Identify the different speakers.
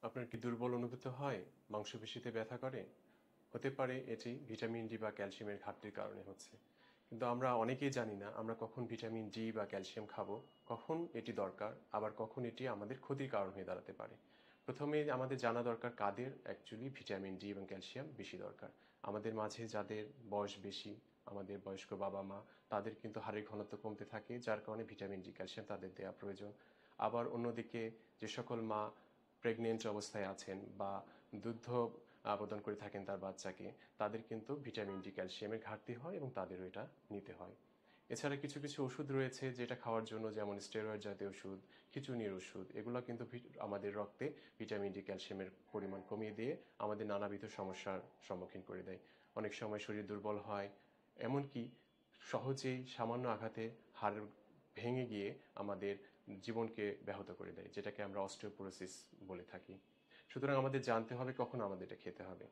Speaker 1: আপনার কি দুর্বল অনুভূত হয়? মাংসপেশিতে ব্যথা করে? হতে পারে এটি ভিটামিন ডি বা ক্যালসিয়ামের ঘাটতির কারণে হচ্ছে। কিন্তু আমরা অনেকেই জানি না আমরা কখন ভিটামিন ডি বা ক্যালসিয়াম খাবো, কখন এটি দরকার, আবার কখন এটি আমাদের ক্ষতির কারণ হয়ে দাঁড়াতে পারে। প্রথমে আমাদের জানা দরকার কাদের অ্যাকচুয়ালি ভিটামিন ডি এবং ক্যালসিয়াম বেশি দরকার। আমাদের মাঝে যাদের বয়স বেশি, আমাদের বয়স্ক বাবা মা, তাদের কিন্তু হাড়ের ঘনত্ব কমতে থাকে, যার কারণে ভিটামিন ডি ক্যালসিয়াম তাদের দেওয়া প্রয়োজন। আবার অন্যদিকে যে সকল মা প্রেগনেন্ট অবস্থায় আছেন বা দুগ্ধ প্রদান করে থাকেন তার বাচ্চাকে, তাদের কিন্তু ভিটামিন ডি ক্যালসিয়ামের ঘাটতি হয় এবং তাদেরও এটা নিতে হয়। এছাড়া কিছু কিছু ওষুধ রয়েছে যেটা খাওয়ার জন্য, যেমন স্টেরয়েড জাতীয় ওষুধ, খিঁচুনির ওষুধ, এগুলো কিন্তু আমাদের রক্তে ভিটামিন ডি ক্যালসিয়ামের পরিমাণ কমিয়ে দিয়ে আমাদের নানাবিধ সমস্যার সম্মুখীন করে দেয়। অনেক সময় শরীর দুর্বল হয়, এমনকি সহজেই সামান্য আঘাতে হাড় ভেঙে গিয়ে আমাদের জীবনকে ব্যাহত করে দেয়, যেটাকে আমরা অস্টিওপোরোসিস বলে থাকি। সুতরাং আমাদের জানতে হবে কখন আমাদের এটা খেতে হবে।